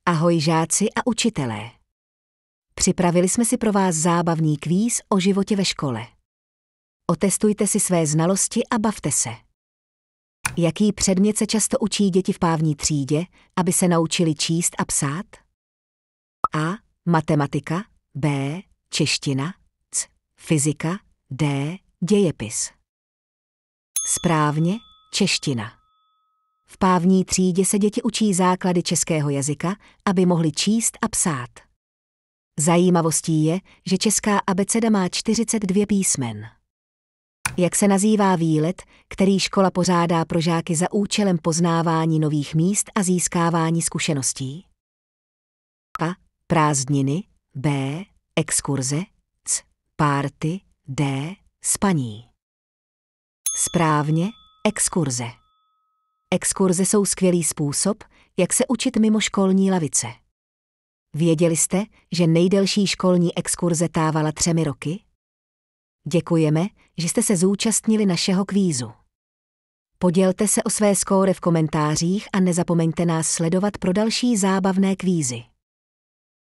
Ahoj žáci a učitelé. Připravili jsme si pro vás zábavný kvíz o životě ve škole. Otestujte si své znalosti a bavte se. Jaký předmět se často učí děti v pávní třídě, aby se naučili číst a psát? A. Matematika. B. Čeština. C. Fyzika. D. Dějepis. Správně, čeština. V pávní třídě se děti učí základy českého jazyka, aby mohli číst a psát. Zajímavostí je, že česká abeceda má 42 písmen. Jak se nazývá výlet, který škola pořádá pro žáky za účelem poznávání nových míst a získávání zkušeností? A. Prázdniny. B. Exkurze. C. Párty. D. Spaní. Správně, exkurze. Exkurze jsou skvělý způsob, jak se učit mimo školní lavice. Věděli jste, že nejdelší školní exkurze távala 3 roky? Děkujeme, že jste se zúčastnili našeho kvízu. Podělte se o své skóre v komentářích a nezapomeňte nás sledovat pro další zábavné kvízy.